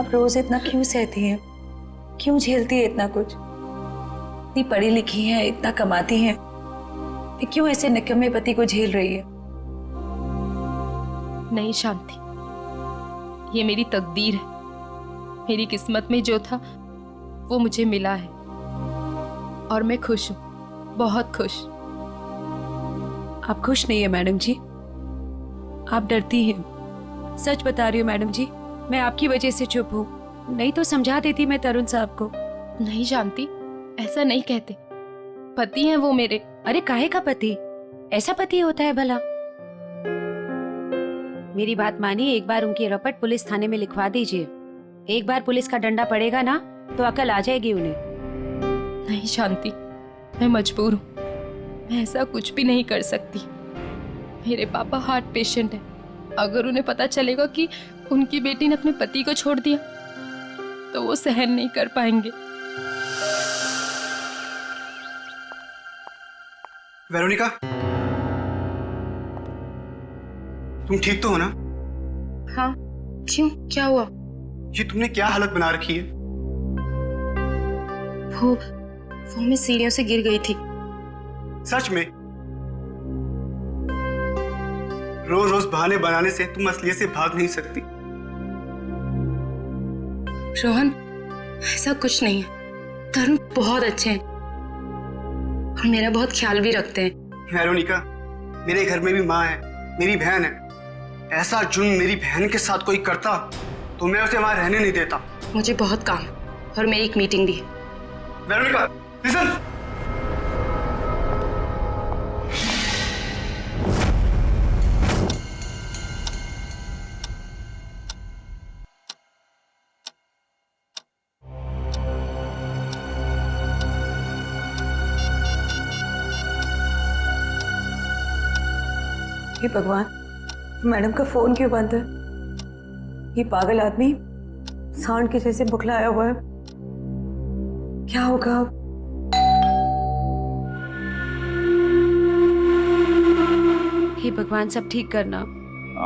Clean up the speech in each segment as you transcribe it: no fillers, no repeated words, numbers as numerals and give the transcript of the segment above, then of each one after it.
आप रोज इतना क्यों सहती हैं? क्यों झेलती है इतना कुछ? इतनी पढ़ी लिखी हैं, इतना कमाती हैं, फिर क्यों ऐसे निकम्मे पति को झेल रही है? नहीं शांति, ये मेरी तकदीर है। मेरी किस्मत में जो था वो मुझे मिला है और मैं खुश हूँ, बहुत खुश। आप खुश नहीं है मैडम जी, आप डरती हैं। सच बता रही हूँ मैडम जी, मैं आपकी वजह से चुप हूँ, नहीं तो समझा देती मैं तरुण साहब को। नहीं शांति, ऐसा नहीं कहते, पति हैं वो मेरे। अरे काहे का पति? ऐसा पति होता है भला? मेरी बात मानिए, एक बार उनकी रपट पुलिस थाने में लिखवा दीजिए। एक बार पुलिस का डंडा पड़ेगा ना तो अकल आ जाएगी उन्हें। नहीं शांति, मैं मजबूर हूँ, मैं ऐसा कुछ भी नहीं कर सकती। मेरे पापा हार्ट पेशेंट है, अगर उन्हें पता चलेगा कि उनकी बेटी ने अपने पति को छोड़ दिया तो वो सहन नहीं कर पाएंगे। वेरोनिका, तुम ठीक तो हो ना? हाँ, क्यों, क्या हुआ? ये तुमने क्या हालत बना रखी है? वो मैं सीढ़ियों से गिर गई थी। सच में? रोज रोज बहाने बनाने से तुम असलियत से भाग नहीं सकती। रोहन, ऐसा कुछ नहीं है, तरुण बहुत अच्छे हैं और मेरा बहुत ख्याल भी रखते हैं। वेरोनिका, मेरे घर में भी माँ है, मेरी बहन है। ऐसा जुर्म मेरी बहन के साथ कोई करता तो मैं उसे वहां रहने नहीं देता। मुझे बहुत काम है और मेरी एक मीटिंग भी है। Veronica, listen. हे भगवान, मैडम का फोन क्यों बंद है? ये पागल आदमी सांड के जैसे बुखलाया हुआ है, क्या होगा अब? हे भगवान, सब ठीक करना।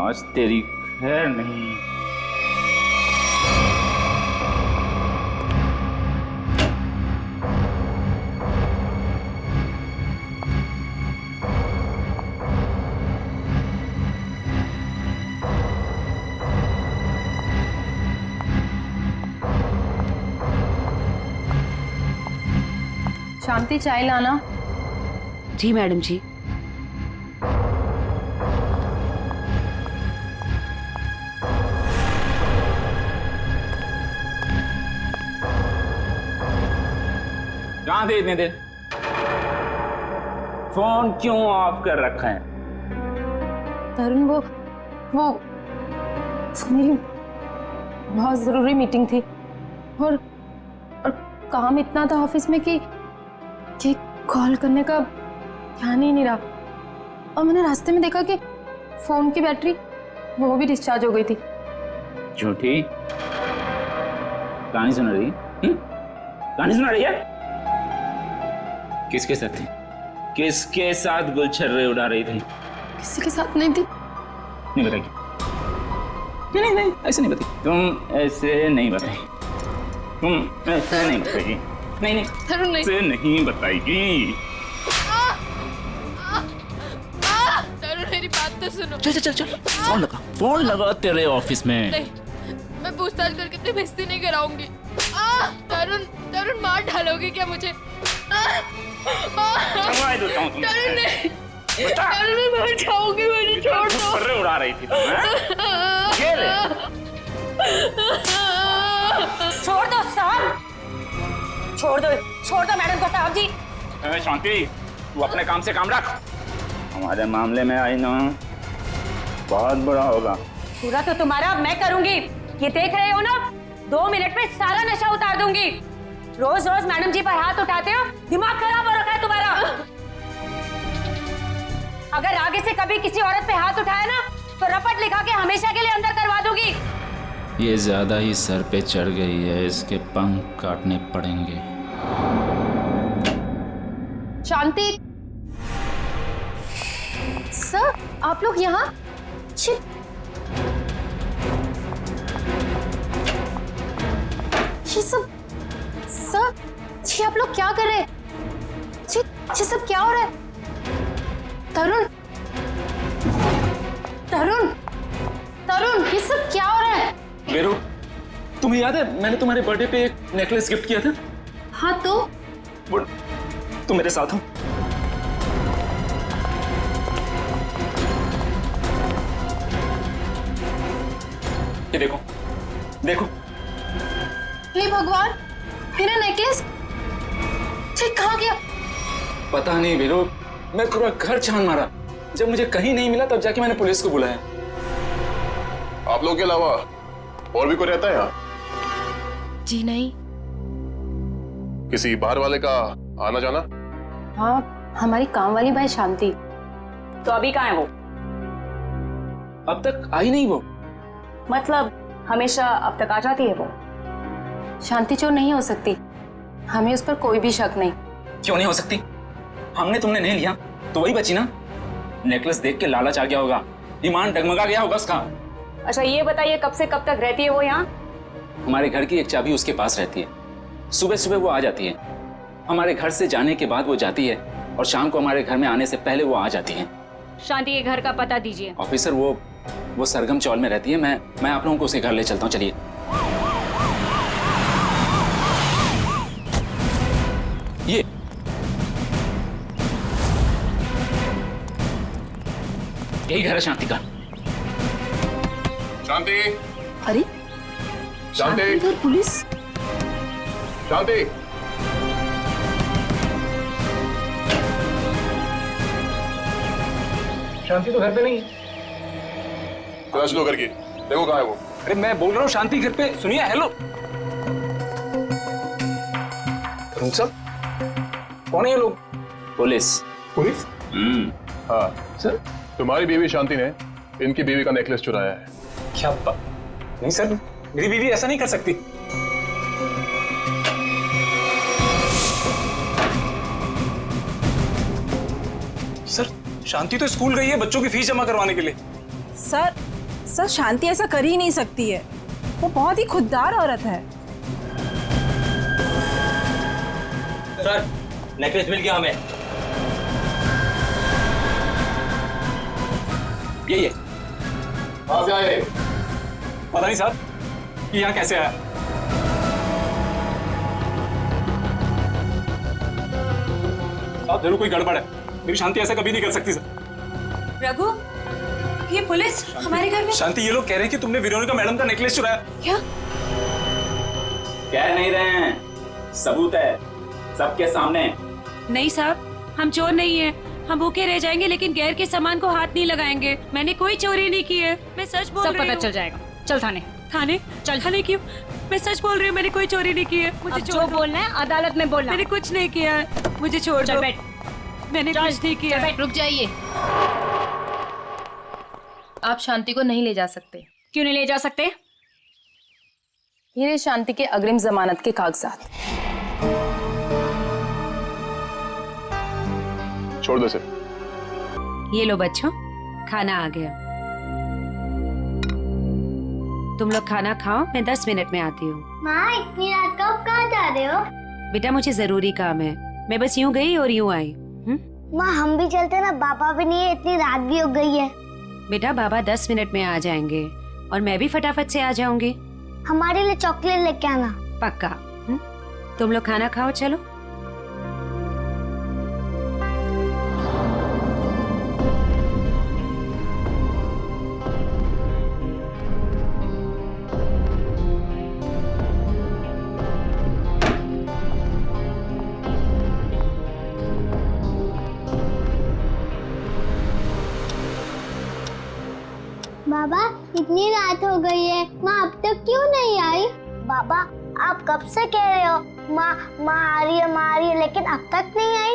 आज तेरी खैर नहीं। शांति, चाय लाना। जी मैडम जी। कहाँ थे इतने देर? फोन क्यों ऑफ कर रखा है? तरुण, वो मेरी बहुत जरूरी मीटिंग थी और काम इतना था ऑफिस में कि कॉल करने का ध्यान ही नहीं रहा। और मैंने रास्ते में देखा कि फोन की बैटरी वो भी डिस्चार्ज हो गई थी। झूठी कहानी सुना रही? कहानी सुना रही है? किसके साथ थी? किसके साथ गुलछर्रे उड़ा रही थी? किसी के साथ नहीं थी। नहीं बताएगी? नहीं, ऐसे नहीं बताई। तुम ऐसे नहीं बताई। तुम ऐसे नहीं बताएगी। नहीं तरुण, नहीं। ऐसे नहीं बताएगी। तरुण, मेरी बात तो सुनो। चल फोन लगा तेरे ऑफिस में। नहीं, मैं पूछताछ करके अपनी बेइज्जती नहीं कराऊंगी। तरुण, मार डालोगे क्या मुझे? तरुण, नहीं। तरुण, मैं मर जाऊंगी, मुझे छोड़ दो। गुलछर्रे उड़ा रही थी तुम, हैं? ये ले। छोड़ दो साहब, छोड़ दो मैडम को साहब जी। शांति, तू अपने काम से काम रख। हमारे मामले में आई ना बहुत बुरा होगा। पूरा तो तुम्हारा मैं करूंगी, ये देख रहे हो ना? 2 मिनट में सारा नशा उतार दूंगी। रोज रोज मैडम जी पर हाथ उठाते हो, दिमाग खराब हो रखा है तुम्हारा। अगर आगे से कभी किसी औरत पे हाथ उठाया ना तो रपट लिखा के हमेशा के लिए अंदर करवा दूंगी। ये ज्यादा ही सर पे चढ़ गई है, इसके पंख काटने पड़ेंगे। शांति सर, आप लोग यहाँ? ये सब सर, ये आप लोग क्या कर रहे हैं? ये सब क्या हो रहा है? तरुण, तरुण, तरुण, ये सब क्या हो रहा है? वीरू, तुम्हें याद है मैंने तुम्हारे बर्थडे पे एक नेकलेस गिफ्ट किया था? हाँ तो वो तुम मेरे साथ हो। ये देखो, देखो। हे भगवान, मेरा नेकलेस कहाँ गया? पता नहीं वीरू, मैं पूरा घर छान मारा। जब मुझे कहीं नहीं मिला तब जाके मैंने पुलिस को बुलाया। आप लोग के अलावा और भी कोई रहता है यहाँ? जी नहीं। किसी बाहर वाले का आना जाना? हाँ, हमारी काम वाली भाई शांति। तो अभी कहाँ है वो? अब तक आई नहीं वो। मतलब हमेशा अब तक आ जाती है वो? शांति चोर नहीं हो सकती, हमें उस पर कोई भी शक नहीं। क्यों नहीं हो सकती? हमने तुमने नहीं लिया तो वही बची ना। नेकलेस देख के लालच आ गया होगा, ईमान डगमगा गया होगा उसका। अच्छा ये बताइए कब से कब तक रहती है वो यहाँ? हमारे घर की एक चाबी उसके पास रहती है। सुबह सुबह वो आ जाती है, हमारे घर से जाने के बाद वो जाती है, और शाम को हमारे घर में आने से पहले वो आ जाती है। शांति के घर का पता दीजिए। ऑफिसर वो सरगम चौल में रहती है। मैं आप लोगों को उसके घर ले चलता हूँ, चलिए। ये यही घर है शांति का। शांति, अरे शांति, पुलिस। शांति, शांति तो घर पे नहीं। तलाश लो करके, देखो कहाँ है वो। अरे मैं बोल रहा हूँ शांति घर पे। सुनिए, हेलो। तुम सब कौन है ये लोग? पुलिस। पुलिस? हाँ सर, तुम्हारी बीवी शांति ने इनकी बीवी का नेकलेस चुराया है। क्या बात? नहीं सर, मेरी बीवी ऐसा नहीं कर सकती। सर, शांति तो स्कूल गई है बच्चों की फीस जमा करवाने के लिए। सर शांति ऐसा कर ही नहीं सकती है। वो बहुत ही खुददार औरत है। सर, नेकलेस मिल गया हमें। ये कहाँ से आए? पता नहीं साहब कि यहाँ कैसे आया। साहब जरूर कोई गड़बड़ है। मेरी शांति ऐसा कभी नहीं कर सकती सर। रघु, ये पुलिस हमारे घर में? शांति, ये लोग कह रहे हैं कि तुमने वेरोनिका मैडम का नेकलेस चुराया। क्या? कह नहीं रहे हैं, सबूत है सबके सामने। नहीं साहब, हम चोर नहीं है। हम भूखे रह जाएंगे लेकिन गैर के सामान को हाथ नहीं लगाएंगे। मैंने कोई चोरी नहीं की है, मैं सच बोल सब रही पता हूँ। चल जाएगा। चल थाने। थाने? चल। थाने क्यों? मैं सच बोल रही हूँ, मैंने कोई चोरी नहीं की है। मुझे अब छोड़ जो दो। बोलना है अदालत में बोलना। मैंने कुछ नहीं किया है, मुझे छोड़ चल दो। बैठ। मैंने चल, कुछ नहीं किया चल है। बैठ। रुक जाइए, आप शांति को नहीं ले जा सकते। क्यों नहीं ले जा सकते? ये रहे शांति के अग्रिम जमानत के कागजात। छोड़ दो इसे। ये लो बच्चों, खाना आ गया। तुम लोग खाना खाओ, मैं 10 मिनट में आती हूँ। माँ, इतनी रात को आप कहाँ जा रहे हो? बेटा मुझे जरूरी काम है, मैं बस यूं गई और यूं आई। माँ, हम भी चलते ना, पापा भी नहीं है, इतनी रात भी हो गई है। बेटा बाबा 10 मिनट में आ जाएंगे और मैं भी फटाफट से आ जाऊंगी। हमारे लिए चॉकलेट लेके आना। पक्का। तुम लोग खाना खाओ, चलो। बाबा, इतनी रात हो गई है, माँ अब तक क्यों नहीं आई? बाबा, आप कब से कह रहे हो माँ माँ आ रही है, माँ आ रही है, लेकिन अब तक नहीं आई।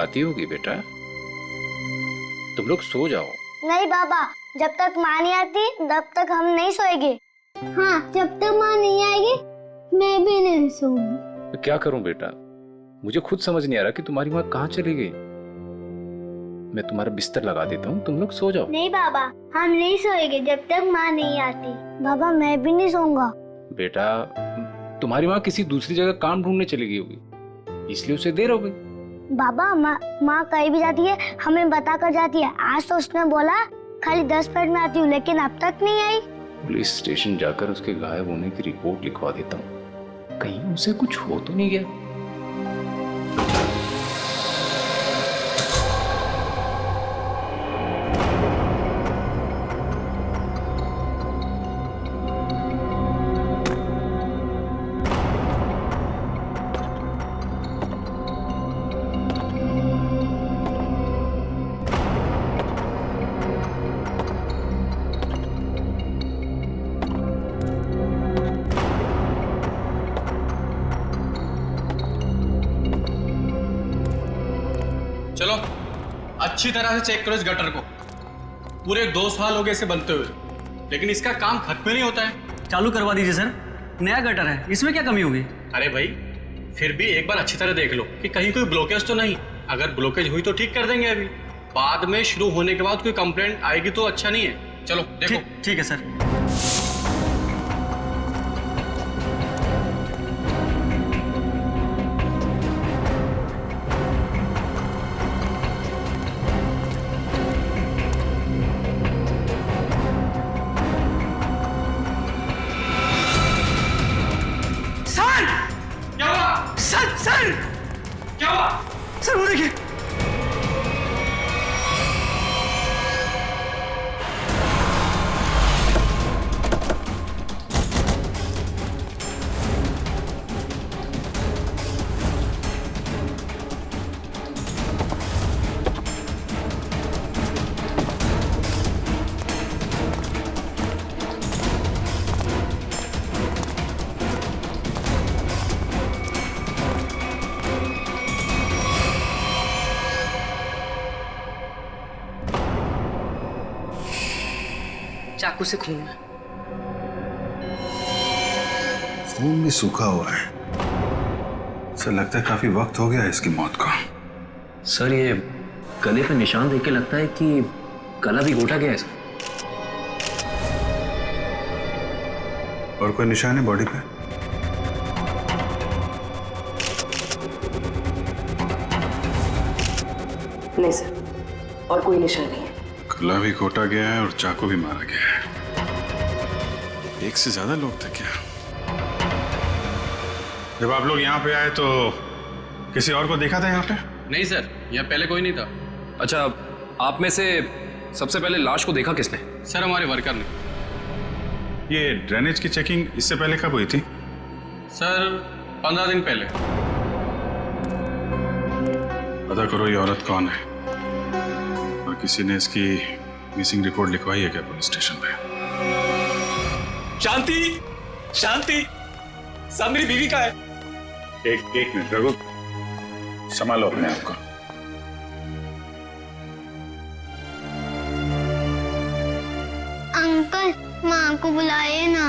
आती होगी बेटा, तुम लोग सो जाओ। नहीं बाबा, जब तक माँ नहीं आती तब तक हम नहीं सोएंगे। हाँ, जब तक माँ नहीं आएगी मैं भी नहीं सोऊंगी। तो क्या करूं बेटा, मुझे खुद समझ नहीं आ रहा कि तुम्हारी माँ कहाँ चली गई। मैं तुम्हारा बिस्तर लगा देता हूँ, तुम लोग सो जाओ। नहीं बाबा, हम नहीं सोएंगे जब तक माँ नहीं आती। बाबा, मैं भी नहीं सोऊंगा। बेटा तुम्हारी माँ किसी दूसरी जगह काम ढूंढने चली गई होगी, इसलिए उसे देर हो गई। बाबा माँ कहीं भी जाती है हमें बता कर जाती है। आज तो उसने बोला खाली 10 मिनट में आती हूँ, लेकिन अब तक नहीं आई। पुलिस स्टेशन जाकर उसके गायब होने की रिपोर्ट लिखवा देता हूँ, कहीं उसे कुछ हो तो नहीं गया। चलो अच्छी तरह से चेक करो इस गटर को। पूरे 2 साल हो गए इसे बनते हुए, लेकिन इसका काम खत्म नहीं होता है। चालू करवा दीजिए सर, नया गटर है, इसमें क्या कमी होगी? अरे भाई फिर भी एक बार अच्छी तरह देख लो कि कहीं कोई ब्लॉकेज तो नहीं। अगर ब्लॉकेज हुई तो ठीक कर देंगे, अभी बाद में शुरू होने के बाद कोई कंप्लेंट आएगी तो अच्छा नहीं है। चलो देखो। ठीक है सर। सर वो देखिए, चाकू से खून है। खून भी सूखा हुआ है। सर लगता है काफी वक्त हो गया है इसकी मौत को। सर ये गले पे निशान देख के लगता है कि गला भी घोटा गया है सर। और कोई निशान है बॉडी पे? नहीं सर, और कोई निशान नहीं है। गला भी घोटा गया है और चाकू भी मारा गया है। एक से ज्यादा लोग थे क्या? जब आप लोग यहाँ पे आए तो किसी और को देखा था यहाँ पे? नहीं सर, यहाँ पहले कोई नहीं था। अच्छा, आप में से सबसे पहले लाश को देखा किसने? सर हमारे वर्कर ने। ये ड्रेनेज की चेकिंग इससे पहले कब हुई थी? सर 15 दिन पहले। पता करो ये औरत कौन है और किसी ने इसकी मिसिंग रिपोर्ट लिखवाई है क्या पुलिस स्टेशन पे? शांति, शांति, सब मेरी बीवी का है। एक मिनट रघु, संभालो अपने आप को। अंकल माँ को बुलाइए ना।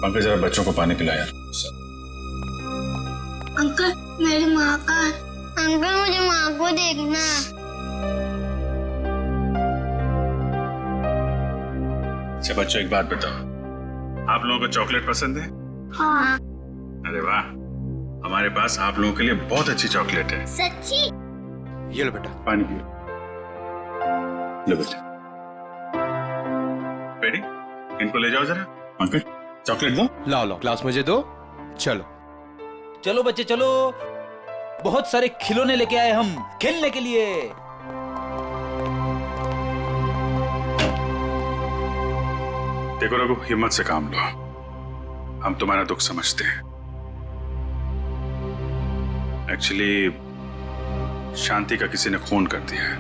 पंकज जरा बच्चों को पानी पिलाया। अंकल मेरी माँ का। अंकल मुझे माँ को देखना। अच्छा बच्चों एक बात बताओ, आप लोगों को चॉकलेट पसंद है? हाँ। अरे वाह, हमारे पास आप लोगों के लिए बहुत अच्छी चॉकलेट है। सच्ची? ये लो बेटा पानी पियो। लो बेटा, बेटी इनको ले जाओ जरा। अंकल चॉकलेट दो। लाओ ग्लास मुझे दो। चलो चलो बच्चे चलो, बहुत सारे खिलौने लेके आए हम खेलने के लिए। देखो रघु, हिम्मत से काम लो, हम तुम्हारा दुख समझते हैं। एक्चुअली शांति का किसी ने खून कर दिया है।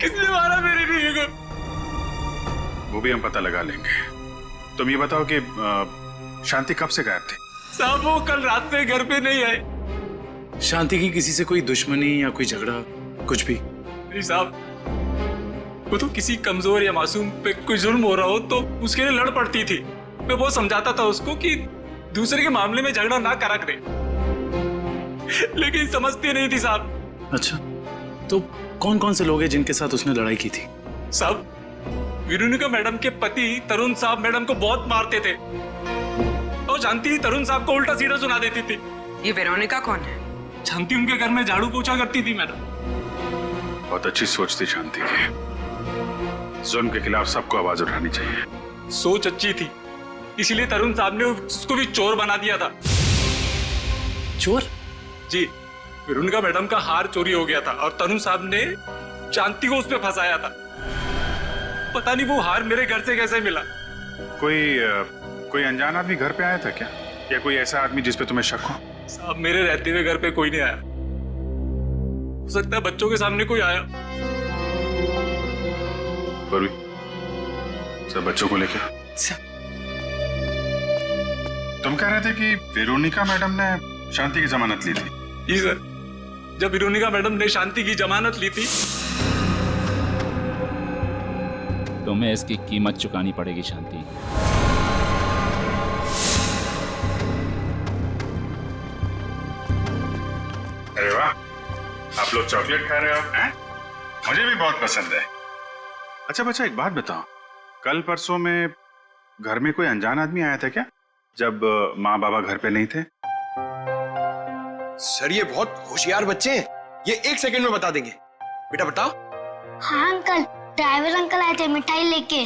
किसने मारा मेरी बीवी को? वो भी हम पता लगा लेंगे। तुम ये बताओ कि शांति कब से गायब थी? साहब वो कल रात से घर पे नहीं आए। शांति की किसी से कोई दुश्मनी या कोई झगड़ा कुछ भी? नहीं साहब, वो तो किसी कमजोर या मासूम पे कोई जुल्म हो रहा हो तो उसके लिए लड़ पड़ती थी। मैं बहुत समझाता था उसको कि दूसरे के मामले में झगड़ा ना करा करे, लेकिन समझती नहीं थी साहब। अच्छा, तो कौन कौन से लोग हैं जिनके साथ उसने लड़ाई की थी? साहब, वेरोनिका मैडम के पति तरुण साहब मैडम को बहुत मारते थे और शांति तरुण साहब को उल्टा सीधा सुना देती थी। ये वेरोनिका कौन है? शांति उनके घर में झाड़ू पोछा करती थी मैडम। बहुत अच्छी सोच थी शांति की। जुल्म के खिलाफ सबको आवाज उठानी चाहिए। सोच अच्छी थी, इसीलिए तरुण साहब ने उसको भी चोर बना दिया था। चोर? जी, वेरोनिका मैडम का हार चोरी हो गया था और तरुण साहब ने शांति को उसमें फंसाया था। पता नहीं वो हार मेरे घर से कैसे मिला। कोई अनजान आदमी घर पे आया था क्या, या कोई ऐसा आदमी जिस पे तुम्हें शक हो? साहब, मेरे रहते हुए घर पे कोई नहीं आया। हो सकता है बच्चों के सामने कोई आया। पर सब बच्चों को लेकर तुम कह रहे थे कि वेरोनिका मैडम ने शांति की जमानत ली थी? जी सर, जब वेरोनिका मैडम ने शांति की जमानत ली थी। तुम्हें इसकी कीमत चुकानी पड़ेगी शांति। अरे वाह, आप लोग चॉकलेट खा रहे हो हैं? मुझे भी बहुत पसंद है। अच्छा बच्चा, एक बात बताओ, कल परसों में घर में कोई अनजान आदमी आया था क्या, जब माँ बाबा घर पे नहीं थे? सर, ये बहुत होशियार बच्चे हैं, ये 1 सेकंड में बता देंगे। बेटा बताओ। हाँ अंकल, ड्राइवर अंकल आए थे मिठाई लेके।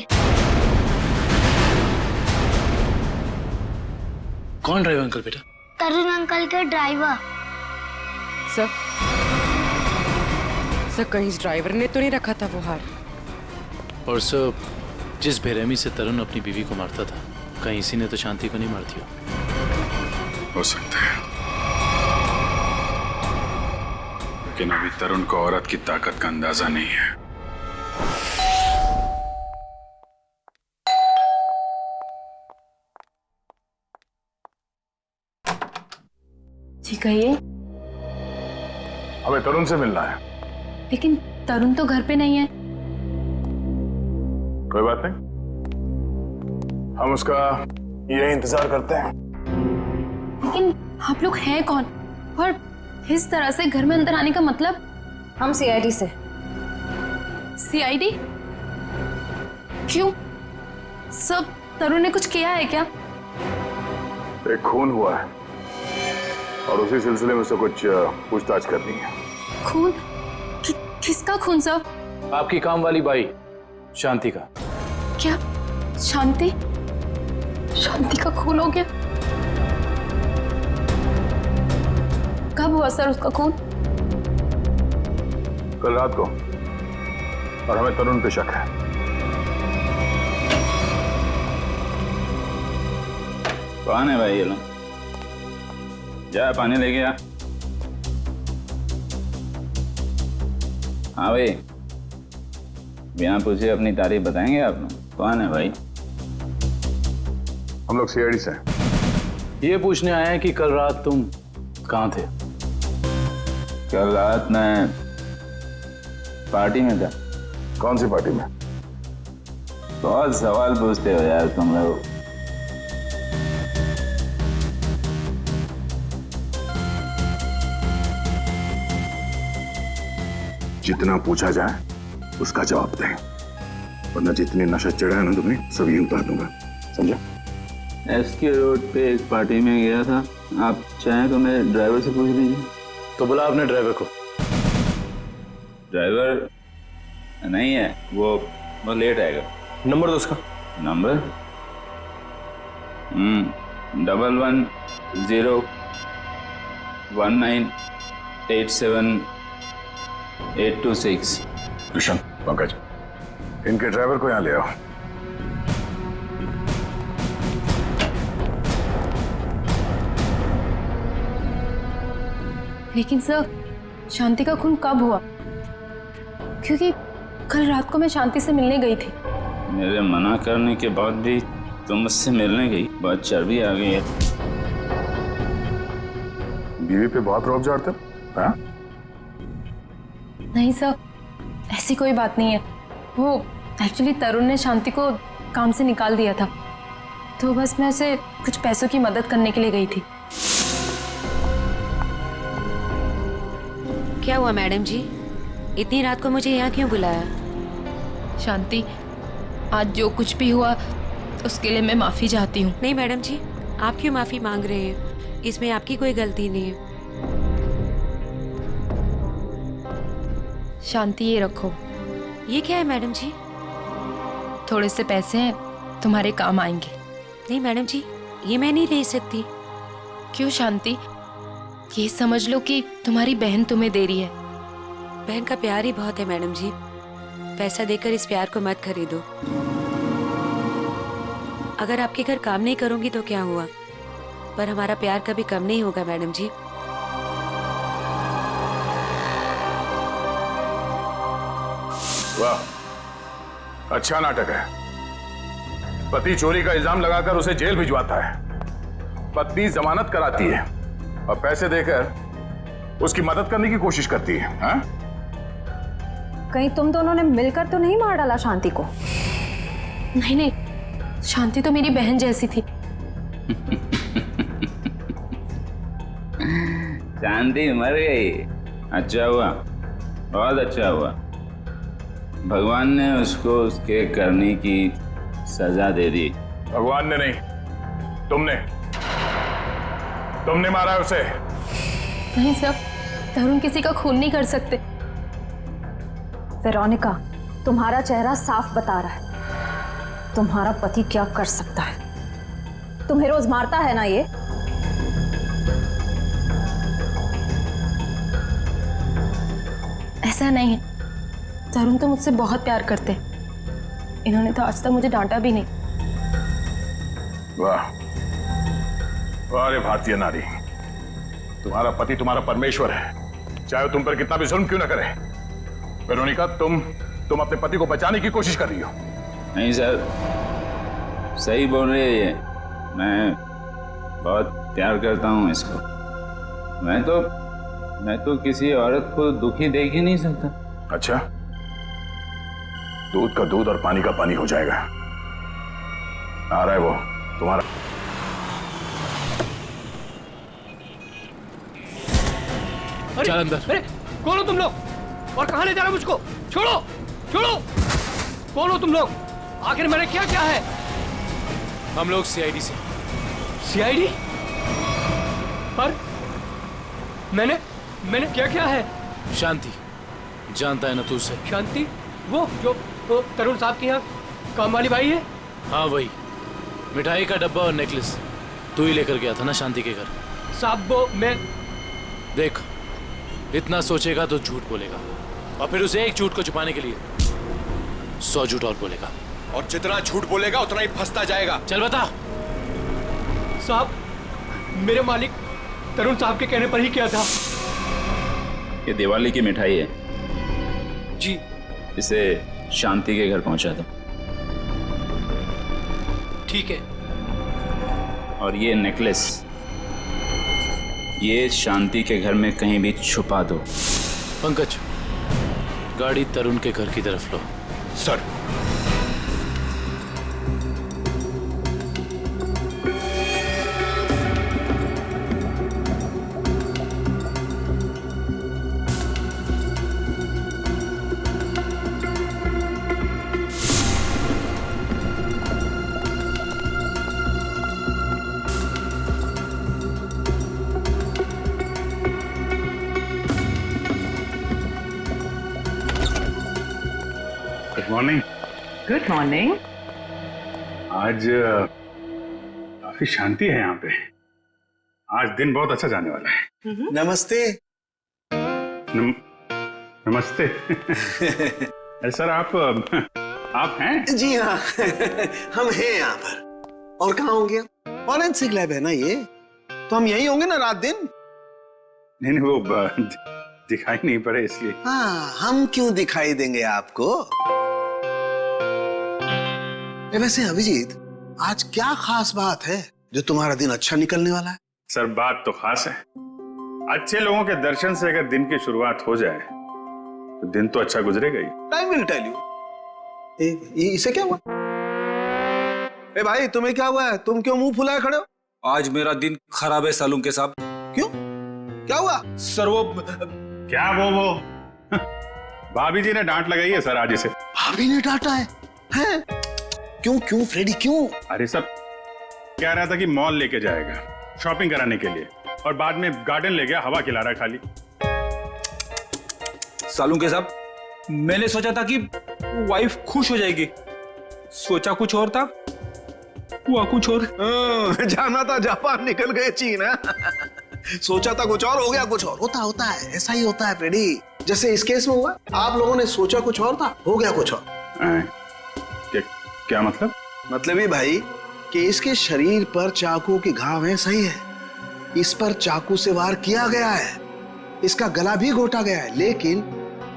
कौन ड्राइवर अंकल बेटा? तरुण अंकल के ड्राइवर। सर कहीं इस ड्राइवर ने तो नहीं रखा था वो हार? और सर, जिस बेरहमी से तरुण अपनी बीवी को मारता था, कहीं इसी ने तो शांति को नहीं मार दिया। हो सकता है, लेकिन अभी तरुण को औरत की ताकत का अंदाजा नहीं है। जी कहिए। हमें तरुण से मिलना है। लेकिन तरुण तो घर पे नहीं है। कोई बात नहीं, हम उसका यही इंतजार करते हैं। लेकिन आप लोग हैं कौन और इस तरह से घर में अंदर आने का मतलब? हम सीआईडी से। सीआईडी? क्यों? सब तरुण ने कुछ किया है क्या? एक खून हुआ है और उसी सिलसिले में से कुछ पूछताछ करनी है। खून? किसका खून सर? आपकी काम वाली बाई शांति का। क्या शांति? शांति का खून हो गया? कब हुआ सर उसका खून? कल रात को, और हमें तरुण पे शक है। कौन है भाई ये लोग? जा पानी लेके आ। हाँ भाई, बिना पूछे अपनी तारीफ बताएंगे आप लोग? कौन है भाई? हम लोग सीआईडी से। ये पूछने आए हैं कि कल रात तुम कहाँ थे? कल रात मैं पार्टी में था। कौन सी पार्टी में? बहुत सवाल पूछते हो यार तुम लोग। जितना पूछा जाए उसका जवाब दें, वरना जितनी नशा चढ़ा है ना तुम्हें, सब यही उतार दूंगा, समझा? एसके रोड पे एक पार्टी में गया था। आप चाहें तो मेरे ड्राइवर से पूछ लीजिए। तो बुला अपने ड्राइवर को। ड्राइवर नहीं है, वो लेट आएगा। नंबर दो उसका। नंबर 1119878226। कृष्ण, पंकज, इनके ड्राइवर को यहाँ ले आओ। लेकिन सर, शांति का खून कब हुआ? क्योंकि कल रात को मैं शांति से मिलने गई थी। मेरे मना करने के बाद भी तुम मुझसे मिलने गई? बहुत चर्बी आ गई है। बीवी पे बहुत रौब झाड़ते हो, हाँ? नहीं सर, ऐसी कोई बात नहीं है। वो एक्चुअली तरुण ने शांति को काम से निकाल दिया था। तो बस मैं उसे कुछ पैसों की मदद करने के लिए गई थी। क्या हुआ मैडम जी, इतनी रात को मुझे यहाँ क्यों बुलाया? शांति, आज जो कुछ भी हुआ उसके लिए मैं माफी चाहती हूँ। नहीं मैडम जी, आप क्यों माफी मांग रहे हैं? इसमें आपकी कोई गलती नहीं है। शांति, ये रखो। ये क्या है मैडम जी? थोड़े से पैसे हैं, तुम्हारे काम आएंगे। नहीं मैडम जी, ये मैं नहीं ले सकती। क्यों शांति? ये समझ लो कि तुम्हारी बहन तुम्हें दे रही है। बहन का प्यार ही बहुत है मैडम जी, पैसा देकर इस प्यार को मत खरीदो। अगर आपके घर काम नहीं करूंगी तो क्या हुआ, पर हमारा प्यार कभी कम नहीं होगा मैडम जी। वाह, अच्छा नाटक है। पति चोरी का इल्जाम लगाकर उसे जेल भिजवाता है, पत्नी जमानत कराती है और पैसे देकर उसकी मदद करने की कोशिश करती है। हाँ? कहीं तुम दोनों ने मिलकर तो नहीं मार डाला शांति को? नहीं नहीं, शांति तो मेरी बहन जैसी थी। शांति मर गई, अच्छा हुआ, बहुत अच्छा हुआ। भगवान ने उसको उसके करने की सजा दे दी। भगवान ने नहीं, तुमने मारा है उसे। नहीं सर, तरुण किसी का खून नहीं कर सकते। वेरोनिका, तुम्हारा चेहरा साफ बता रहा है तुम्हारा पति क्या कर सकता है। तुम्हें रोज मारता है ना ये? ऐसा नहीं है, तरुण तो मुझसे बहुत प्यार करते हैं। इन्होंने तो आज तक मुझे डांटा भी नहीं। वाह वाह रे भारतीय नारी, तुम्हारा पति तुम्हारा परमेश्वर है, चाहे तुम पर कितना भी जुल्म क्यों न करे। वेरोनिका, तुम अपने पति को बचाने की कोशिश कर रही हो। नहीं सर, सही बोल रहे हैं ये। मैं बहुत प्यार करता हूँ इसको। मैं तो किसी औरत को दुखी देख ही नहीं सकता। अच्छा, दूध का दूध और पानी का पानी हो जाएगा। आ रहा है वो तुम्हारा। चल अंदर। अरे कौन हो तुम लोग और कहां ले जा रहे हो मुझको? छोड़ो छोड़ो, कौन हो तुम लोग? आखिर मैंने क्या क्या है? हम लोग सीआईडी से। सीआईडी? पर मैंने क्या क्या है? शांति, जानता है ना तू उसे? शांति? वो जो वो तरुण साहब की यहाँ काम वाली बाई है? हाँ वही, मिठाई का डब्बा और नेकलेस तू ही लेकर गया था ना शांति के घर। साहब वो मैं देख, इतना सोचेगा तो झूठ बोलेगा, और फिर उसे एक झूठ को छुपाने के लिए 100 झूठ और बोलेगा, और जितना झूठ बोलेगा उतना ही फंसता जाएगा। चल बता। साहब, मेरे मालिक तरुण साहब के कहने पर ही किया था। ये दिवाली की मिठाई है जी, इसे शांति के घर पहुंचा दो। ठीक है। और ये नेकलेस, ये शांति के घर में कहीं भी छुपा दो। पंकज, गाड़ी तरुण के घर की तरफ लो। Sir. Good morning. Good morning. आज काफी शांति है यहाँ पे। आज दिन बहुत अच्छा जाने वाला है। नमस्ते। नमस्ते। सर आप हैं? जी हाँ। हम हैं यहाँ पर। और कहाँ होंगे? फॉरेंसिक लैब है ना ये, तो हम यही होंगे ना रात दिन। नहीं वो दिखाई नहीं पड़े इसलिए। हाँ, हम क्यों दिखाई देंगे आपको? वैसे अभिजीत, आज क्या खास बात है जो तुम्हारा दिन अच्छा निकलने वाला है? सर बात तो खास है। अच्छे लोगों के दर्शन से अगर दिन की शुरुआत हो जाए तो दिन तो अच्छा गुजरेगा ही। Time will tell you. इसे क्या हुआ? ए भाई, तुम्हें क्या हुआ है? तुम क्यों मुंह फुलाए खड़े हो? आज मेरा दिन खराब है सालून के साहब। क्यों? क्या हुआ? सर वो क्या वो भाभी जी ने डांट लगाई है सर आज इसे। भाभी ने डांटा है? हैं? क्यों फ्रेडी क्यों? अरे सब कह रहा था कि मॉल लेके जाएगा शॉपिंग कराने के लिए, और बाद में गार्डन ले गया, हवा खिला रहा है खाली। सालून के साहब, मैंने सोचा था कि वाइफ खुश हो जाएगी, सोचा कुछ और था, हुआ कुछ और। जाना था जापान, निकल गए चीन। सोचा था कुछ और, हो गया कुछ और। होता है, ऐसा ही होता है फ्रेडी। जैसे इस केस में हुआ, आप लोगों ने सोचा कुछ और था, हो गया कुछ और। क्या मतलब? मतलब ये भाई कि इसके शरीर पर चाकू के घाव हैं, सही है। इस पर चाकू से वार किया गया है, इसका गला भी घोटा गया है, लेकिन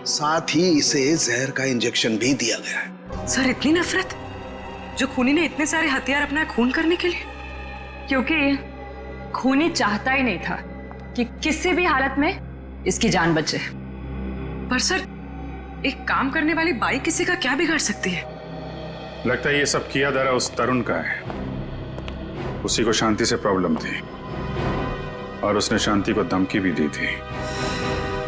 साथ ही इसे जहर का इंजेक्शन भी दिया गया है। सर इतनी नफरत, जो खूनी ने इतने सारे हथियार अपना खून करने के लिए? क्योंकि खूनी चाहता ही नहीं था कि किसी भी हालत में इसकी जान बचे। पर सर, एक काम करने वाली बाई किसी का क्या बिगाड़ सकती है? लगता है ये सब किया धरा उस तरुण का है। उसी को शांति से प्रॉब्लम थी और उसने शांति को धमकी भी दी थी।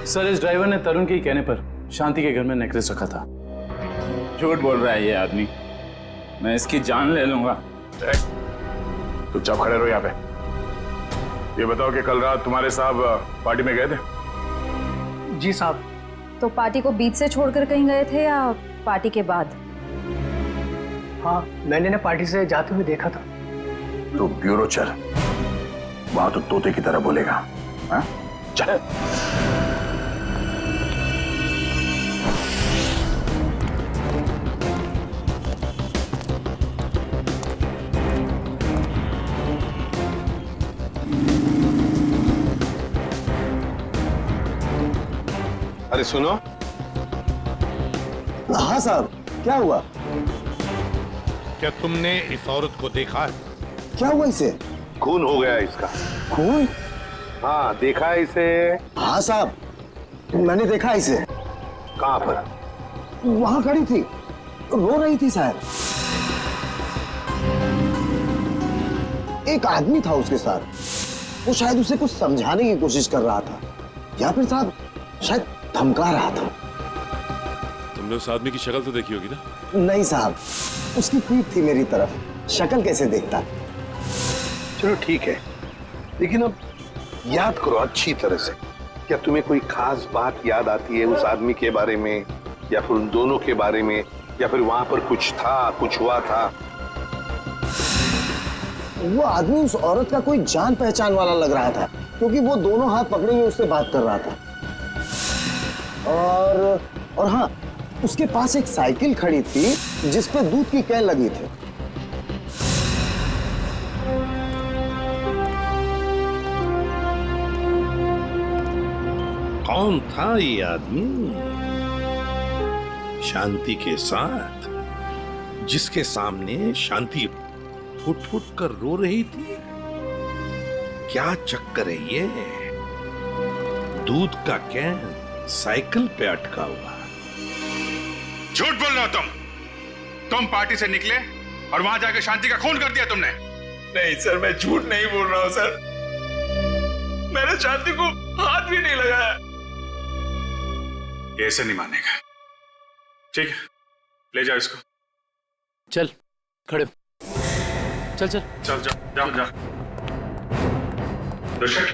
सर, इस ड्राइवर ने तरुण के कहने पर शांति के घर में नेकलेस रखा था। झूठ बोल रहा है ये आदमी, मैं इसकी जान ले लूंगा। चुपचाप खड़े रहो यहाँ पे। ये बताओ कि कल रात तुम्हारे साहब पार्टी में गए थे? जी साहब। तो पार्टी को बीच से छोड़कर कहीं गए थे या पार्टी के बाद? हाँ, मैंने ना पार्टी से जाते हुए देखा था। तो ब्यूरो चल, वहां तो तोते की तरह बोलेगा। हाँ? चल। अरे सुनो। हाँ साहब, क्या हुआ? क्या तुमने इस औरत को देखा है? क्या हुआ इसे? खून हो गया इसका। खून? हाँ, देखा है इसे? हाँ साहब, मैंने देखा इसे। कहाँ पर? वहां खड़ी थी, रो रही थी साहब। एक आदमी था उसके साथ, वो शायद उसे कुछ समझाने की कोशिश कर रहा था, या फिर साहब शायद धमका रहा था। तुमने उस आदमी की शक्ल तो देखी होगी ना? नहीं साहब, उसकी पीठ थी मेरी तरफ, शक्ल कैसे देखता। चलो ठीक है, लेकिन अब याद करो अच्छी तरह से। क्या तुम्हें कोई खास बात याद आती है उस आदमी के बारे में, या फिर उन दोनों के बारे में, या फिर वहां पर कुछ था, कुछ हुआ था? वो आदमी उस औरत का कोई जान पहचान वाला लग रहा था, क्योंकि वो दोनों हाथ पकड़े हुए उससे बात कर रहा था। और हाँ, उसके पास एक साइकिल खड़ी थी जिस पे दूध की कैन लगी थी। कौन था ये आदमी शांति के साथ, जिसके सामने शांति फुट फुट कर रो रही थी? क्या चक्कर है ये? दूध का कैन साइकिल पे अटका हुआ। झूठ बोल रहे हो तुम पार्टी से निकले और वहां जाके शांति का खून कर दिया तुमने। नहीं सर, मैं झूठ नहीं बोल रहा हूं सर। मैंने शांति को हाथ भी नहीं लगाया। ये ऐसे नहीं मानेगा। ठीक है, ले जाओ इसको। चल खड़े हो। चल चल चल जाओ जाओ। दर्शक,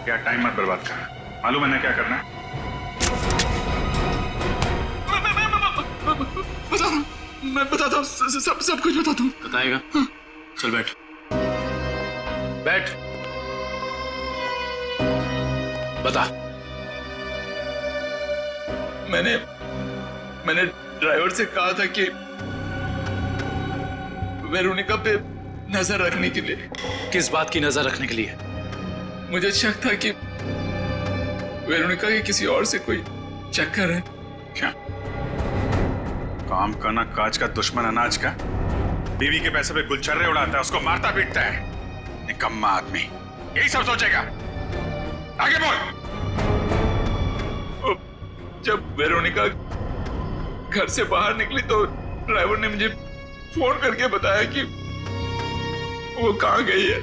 क्या टाइम मत बर्बाद कर, मालूम है ना क्या करना है? मैं बताता हूँ, सब कुछ बताता हूँ। बताएगा? चल बैठ बैठ, बता। मैंने ड्राइवर से कहा था कि वेरोनिका पे नजर रखने के लिए। किस बात की नजर रखने के लिए? मुझे शक था कि वेरोनिका के किसी और से कोई चक्कर है। क्या काम करना काज का दुश्मन अनाज का? बीवी के पैसे पे गुलछर्रे उड़ाता है, उसको मारता पीटता है। निकम्मा आदमी, यही सब सोचेगा। आगे बोल। जब वेरोनिका घर से बाहर निकली तो ड्राइवर ने मुझे फोन करके बताया कि वो कहाँ गई है।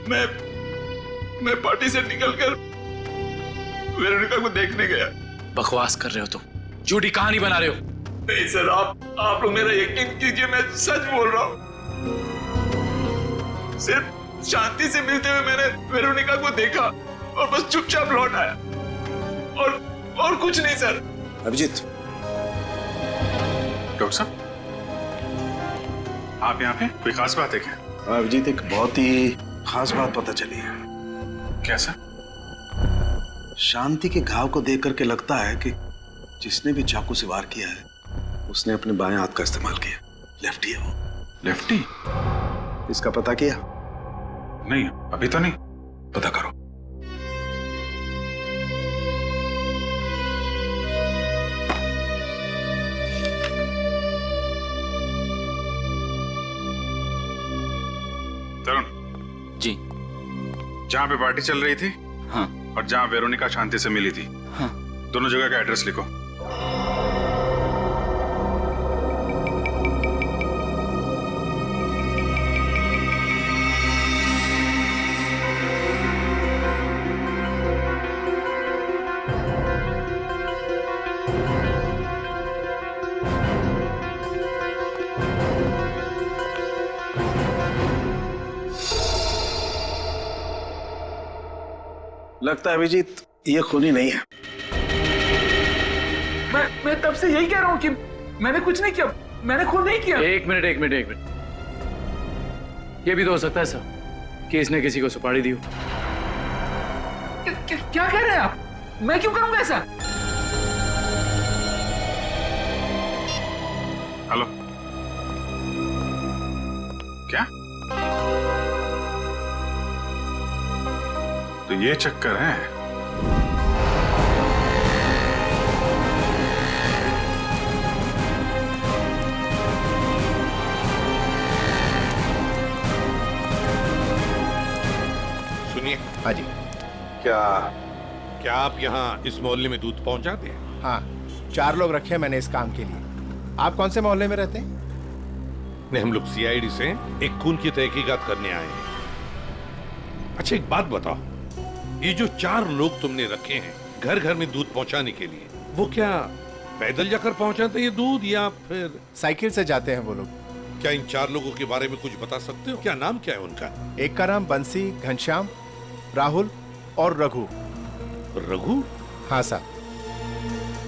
मैं पार्टी से निकलकर वेरोनिका को देखने गया। बकवास कर रहे हो तुम, झूठी कहानी बना रहे हो। नहीं सर, आप लोग मेरा यकीन कीजिए, मैं सच बोल रहा हूँ। सिर्फ शांति से मिलते हुए मैंने वेरोनिका को देखा और बस चुपचाप लौट आया, और कुछ नहीं सर। अभिजीत, डॉक्टर साहब, आप यहाँ पे कोई खास बात है क्या? अभिजीत, एक बहुत ही खास बात पता चली है। कैसा? शांति के घाव को देख करके लगता है कि जिसने भी चाकू से वार किया है उसने अपने बाएं हाथ का इस्तेमाल किया। लेफ्टी है वो। लेफ्टी? इसका पता किया? नहीं, अभी तो नहीं। पता करो। तरुण जी, जहाँ पे पार्टी चल रही थी, हाँ, और जहाँ वेरोनिका शांति से मिली थी, हाँ, दोनों जगह का एड्रेस लिखो। लगता है अभिजीत ये खूनी नहीं है। मैं तब से यही कह रहा हूँ कि मैंने कुछ नहीं किया, मैंने खून नहीं किया। एक मिनट। ये भी तो हो सकता है सर कि इसने किसी को सुपारी दी हो। क्या कह रहे हैं आप? मैं क्यों करूंगा ऐसा? हेलो, क्या? तो ये चक्कर है। सुनिए। हाँ जी। क्या आप यहाँ इस मोहल्ले में दूध पहुंचाते हैं? हाँ, 4 लोग रखे हैं मैंने इस काम के लिए। आप कौन से मोहल्ले में रहते हैं? नहीं, हम लोग सीआईडी से एक खून की तहकीकात करने आए हैं। अच्छा, एक बात बताओ, ये जो 4 लोग तुमने रखे हैं घर घर में दूध पहुंचाने के लिए, वो क्या पैदल जाकर पहुंचाते हैं ये दूध या फिर साइकिल से जाते हैं वो लोग? क्या इन 4 लोगों के बारे में कुछ बता सकते हो? क्या नाम क्या है उनका? एक का नाम बंसी, घनश्याम, राहुल और रघु। रघु? हाँ सर।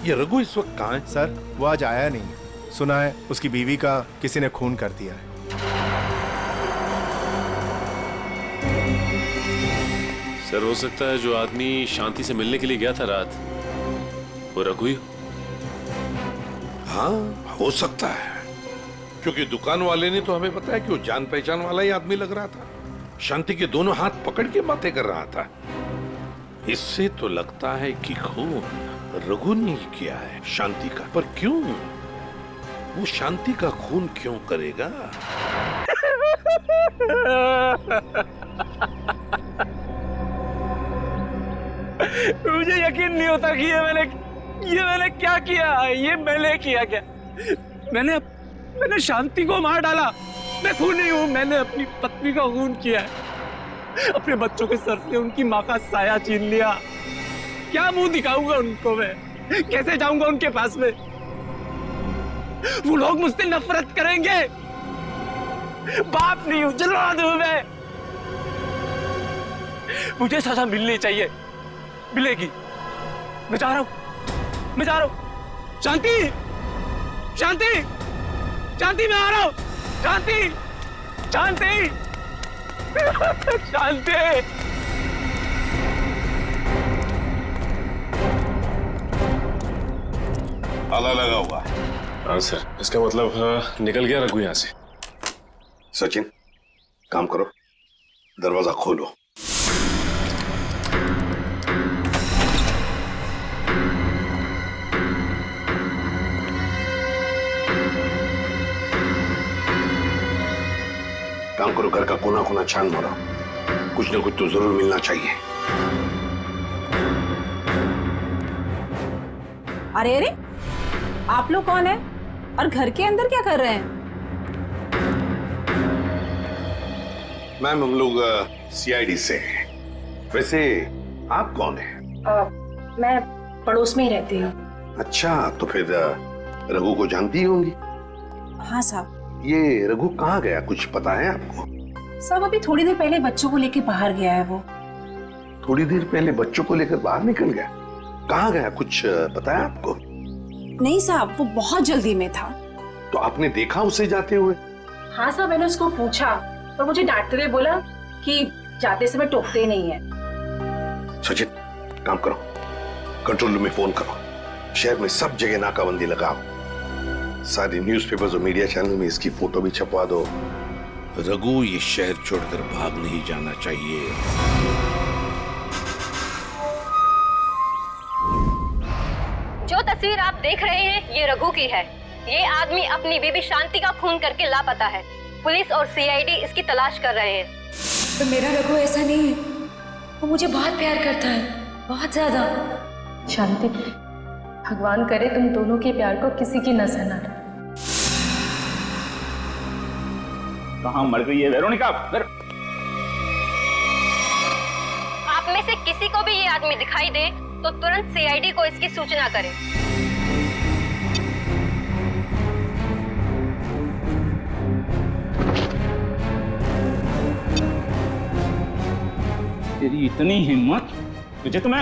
ये रघु इस वक्त कहाँ है? सर, वो आज आया नहीं। सुना है उसकी बीवी का किसी ने खून कर दिया है। सर, हो सकता है जो आदमी शांति से मिलने के लिए गया था रात, वो रघु ही हो। हाँ, हो सकता है, क्योंकि दुकान वाले ने तो हमें बताया कि वो जान पहचान वाला ही आदमी लग रहा था। शांति के दोनों हाथ पकड़ के बातें कर रहा था। इससे तो लगता है कि खून रघु ने ही किया है शांति का। पर क्यों? वो शांति का खून क्यों करेगा? मुझे यकीन नहीं होता कि ये मैंने क्या किया। ये मैंने किया क्या? मैंने शांति को मार डाला। मैं खूनी हूँ। मैंने अपनी पत्नी का खून किया है। अपने बच्चों के सर से उनकी माँ का साया छीन लिया। क्या मुंह दिखाऊंगा उनको मैं? कैसे जाऊंगा उनके पास में? वो लोग मुझसे नफरत करेंगे। बाप नहीं हूं, जल्लाद हूं मैं। मुझे सजा मिलनी चाहिए, मिलेगी। मैं जा रहा हूं। शांति, मैं आ रहा हूं। शांति। ताला लगा हुआ है। हाँ सर, इसका मतलब निकल गया रघु यहाँ से। सचिन, काम करो, दरवाजा खोलो। काम करो, घर का कोना कोना छान मारो। कुछ ना कुछ तो जरूर मिलना चाहिए। अरे, आप लोग कौन है और घर के अंदर क्या कर रहे हैं? मैम हम लोग सीआईडी से हैं। वैसे आप कौन हैं? मैं पड़ोस में ही रहती हूँ। अच्छा, तो फिर रघु को जानती होंगी? हाँ साहब। ये रघु कहाँ गया, कुछ पता है आपको? साहब अभी थोड़ी देर पहले बच्चों को लेके बाहर गया है वो। थोड़ी देर पहले बच्चों को लेकर बाहर निकल गया? कहाँ गया, कुछ पता है आपको? नहीं साहब, वो बहुत जल्दी में था। तो आपने देखा उसे जाते हुए? हाँ साहब, मैंने उसको पूछा और मुझे डांटते हुए बोला कि जाते समय टोकते ही नहीं है। सचिन, काम करो, कंट्रोल रूम में फोन करो, शहर में सब जगह नाकाबंदी लगाओ, सारी न्यूज़पेपर्स और मीडिया चैनल में इसकी फोटो भी छपवा दो। रघु ये शहर छोड़कर भाग नहीं जाना चाहिए। जो तस्वीर आप देख रहे हैं ये रघु की है। ये आदमी अपनी बीबी शांति का खून करके लापता है। पुलिस और सीआईडी इसकी तलाश कर रहे हैं। तो मेरा रघु ऐसा नहीं है, वो मुझे बहुत प्यार करता है, बहुत ज्यादा। शांति, भगवान करे तुम दोनों के प्यार को किसी की नजर ना लगे। कहाँ मर गई है वेरोनिका? आप में से किसी को भी ये आदमी दिखाई दे तो तुरंत सीआईडी को इसकी सूचना करें। तेरी इतनी हिम्मत, तुझे तो मैं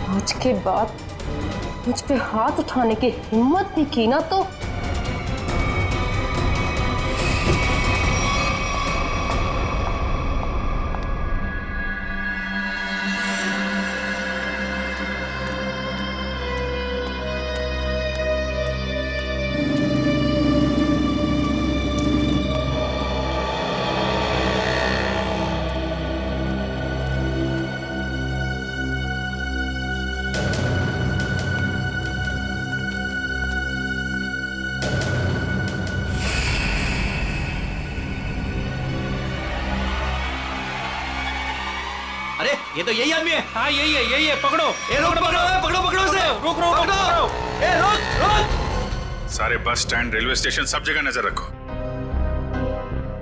आज के बाद मुझ पे हाथ उठाने की हिम्मत भी की ना तो अरे ये तो यही आदमी है। हाँ यही है, पकड़ो। ए रोक, पकड़ो इसे। रुक ए रोक। सारे बस स्टैंड, रेलवे स्टेशन, सब जगह नजर रखो।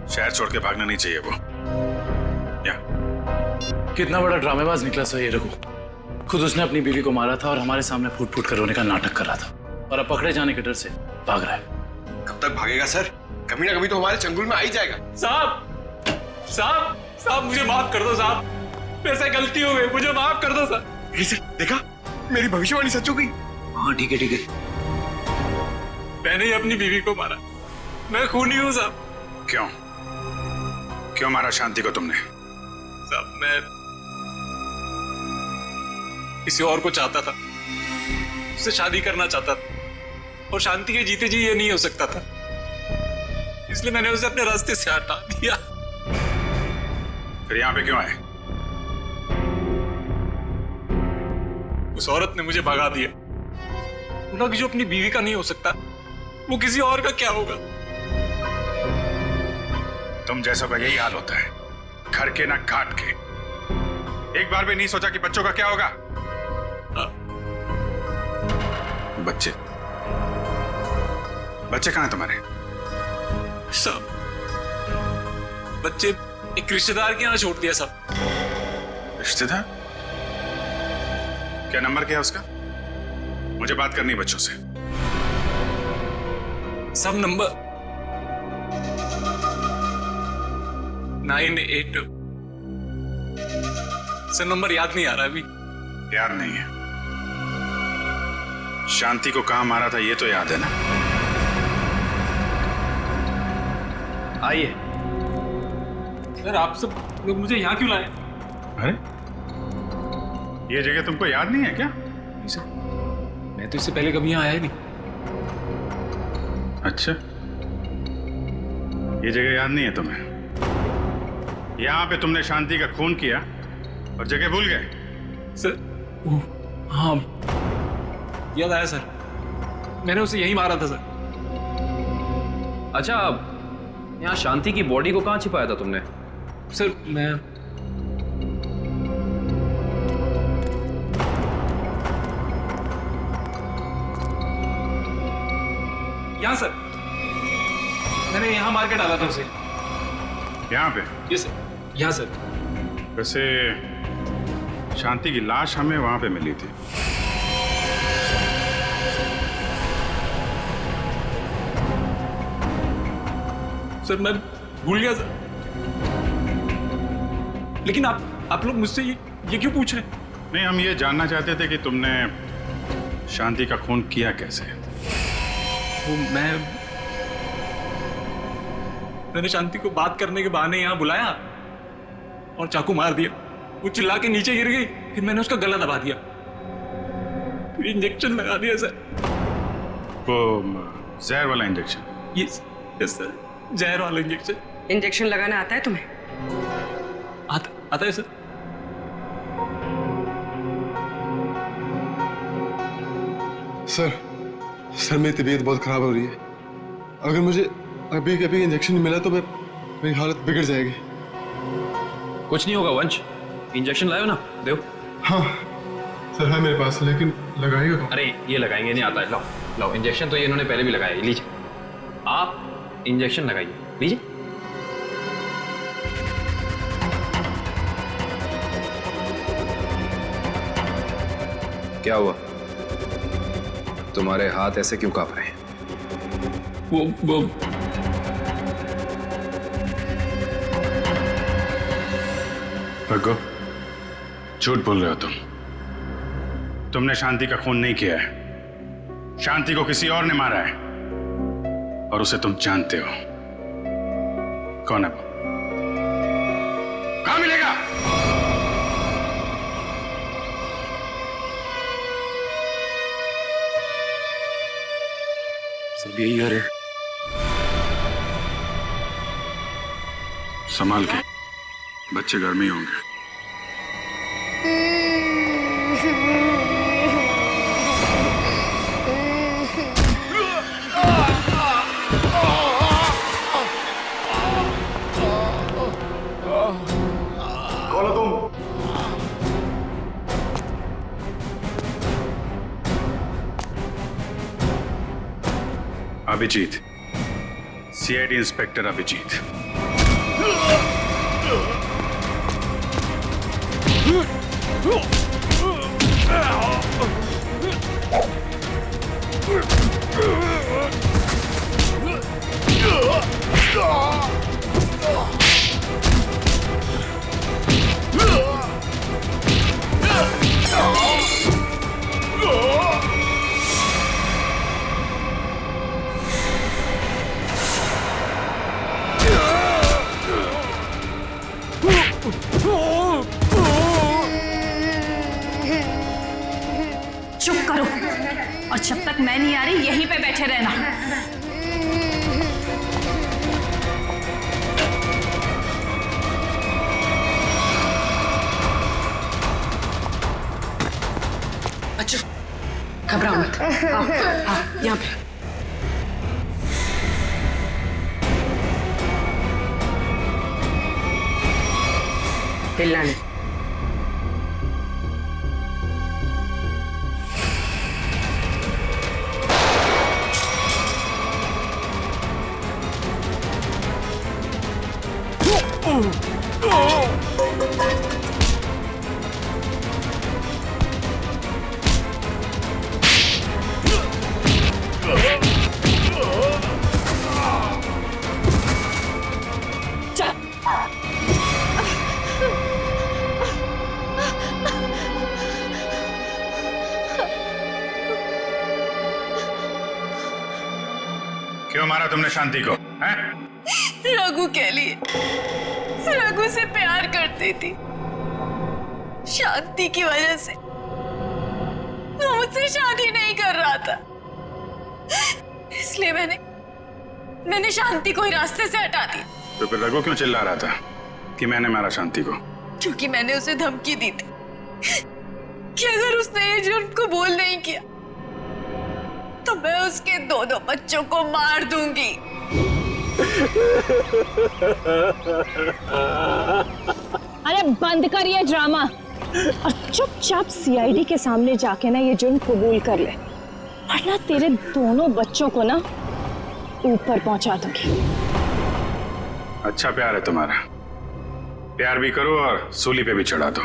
शहर छोड़ के भागना नहीं चाहिए वो। कितना बड़ा ड्रामेबाज निकला सर ये रघु। खुद उसने अपनी बीवी को मारा था और हमारे सामने फूट फूट कर रोने का नाटक कर रहा था, और अब पकड़े जाने के डर से भाग रहा है। कब तक भागेगा सर? कभी ना कभी तो हमारे चंगुल में आ ही जाएगा। साहब मुझे माफ कर दो साहब, मेरे से गलती हो गई, मुझे माफ कर दो सर। देखा, मेरी भविष्यवाणी सच हो गई। हाँ ठीक है। मैंने ही अपनी बीवी को मारा, मैं खूनी हूँ साहब। क्यों मारा शांति को तुमने? साहब मैं किसी और को चाहता था, उससे शादी करना चाहता था, और शांति के जीते जी ये नहीं हो सकता था, इसलिए मैंने उसे अपने रास्ते से हटा दिया। फिर यहाँ पे क्यों आए? उस औरत ने मुझे भगा दिया। बोला कि जो अपनी बीवी का नहीं हो सकता वो किसी और का क्या होगा। तुम जैसों का यही हाल होता है, घर के ना घाट के। एक बार भी नहीं सोचा कि बच्चों का क्या होगा? बच्चे कहाँ हैं तुम्हारे? सब बच्चे एक रिश्तेदार के यहाँ छोड़ दिया सब। रिश्तेदार? क्या नंबर क्या है उसका? मुझे बात करनी है बच्चों से। सब नंबर 98। सर नंबर याद नहीं आ रहा अभी। याद नहीं है? शांति को कहां मारा था ये तो याद है ना? आइए सर, आप सब लोग मुझे यहाँ क्यों लाए? अरे ये जगह तुमको याद नहीं है क्या? नहीं सर, मैं तो इससे पहले कभी यहाँ आया ही नहीं। अच्छा, ये जगह याद नहीं है तुम्हें? यहाँ पे तुमने शांति का खून किया और जगह भूल गए? सर हाँ याद आया सर, मैंने उसे यही मारा था सर। अच्छा, यहाँ शांति की बॉडी को कहाँ छिपाया था तुमने? सर मैं यहाँ सर, मैंने यहाँ मार के डाला था उसे। यहाँ पे? ये सर, यहाँ सर। वैसे शांति की लाश हमें वहां पे मिली थी। सर मैं भूल गया सर, लेकिन आप लोग मुझसे ये क्यों पूछ रहे हैं? नहीं, हम ये जानना चाहते थे कि तुमने शांति का खून किया कैसे। वो मैंने शांति को बात करने के बहाने यहाँ बुलाया और चाकू मार दिया। वो चिल्ला के नीचे गिर गई, फिर मैंने उसका गला दबा दिया, फिर इंजेक्शन लगा दिया सर। वो जहर वाला इंजेक्शन? यस सर, जहर वाला इंजेक्शन। इंजेक्शन लगाना आता है तुम्हें? आता है सर। सर मेरी तबीयत बहुत खराब हो रही है। अगर मुझे अभी कभी इंजेक्शन नहीं मिला तो मेरी हालत बिगड़ जाएगी। कुछ नहीं होगा वंश, इंजेक्शन लाओ ना, दो। हाँ सर है मेरे पास, लेकिन लगाएगा कौन? अरे ये लगाएंगे नहीं आता है, लाओ लाओ इंजेक्शन। तो ये इन्होंने पहले भी लगाया है, लीजिए आप इंजेक्शन लगाइए, लीजिए। क्या हुआ, तुम्हारे हाथ ऐसे क्यों कांप रहे हैं? वो भगो, झूठ बोल रहे हो तुमने शांति का खून नहीं किया है। शांति को किसी और ने मारा है और उसे तुम जानते हो। कौन है वो? कहां मिलेगा? सब यही घर है। संभाल के, बच्चे घर में ही होंगे। कौन हो तुम? Abhijeet, CID inspector Abhijeet. चुप करो, और जब तक मैं नहीं आ रही यहीं पे बैठे रहना। अच्छा घबराओ मत, आओ यहाँ पे। हिलना नहीं। क्यों मारा तुमने शांति को? हैं? रघु के लिए, रघु से प्यार करती थी। शांति की वजह से वो मुझसे शादी नहीं कर रहा था, इसलिए मैंने शांति को ही रास्ते से हटा दी। तो फिर रघु क्यों चिल्ला रहा था कि मैंने मारा शांति को? क्योंकि मैंने उसे धमकी दी थी कि अगर उसने ये जुर्म को बोल नहीं किया तो मैं उसके दोनों बच्चों को मार दूंगी। अरे बंद कर ये ड्रामा और चुपचाप सीआईडी के सामने जाके ना ये जुर्म कबूल कर ले, वरना तेरे दोनों बच्चों को ना ऊपर पहुंचा दूंगी। अच्छा प्यार है तुम्हारा, प्यार भी करो और सूली पे भी चढ़ा दो।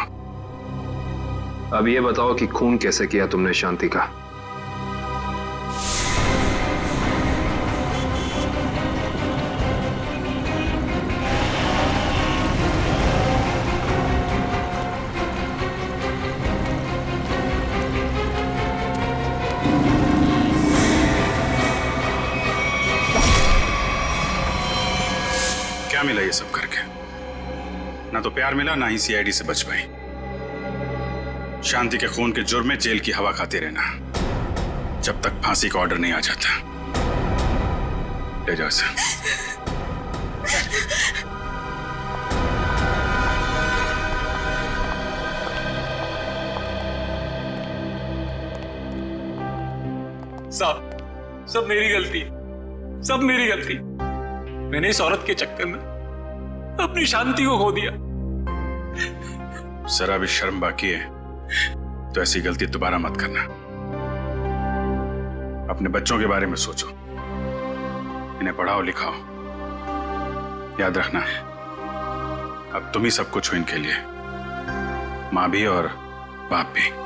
अब ये बताओ कि खून कैसे किया तुमने शांति का? क्या मिला ये सब करके? ना तो प्यार मिला, ना ही सीआईडी से बच पाई। शांति के खून के जुर्म में जेल की हवा खाते रहना, जब तक फांसी का ऑर्डर नहीं आ जाता। ले जाओ इसे। सब मेरी गलती, सब मेरी गलती। मैंने इस औरत के चक्कर में अपनी शांति को खो दिया। जरा भी शर्म बाकी है तो ऐसी गलती दोबारा मत करना। अपने बच्चों के बारे में सोचो, इन्हें पढ़ाओ लिखाओ। याद रखना, अब तुम ही सब कुछ हो इनके लिए, माँ भी और बाप भी।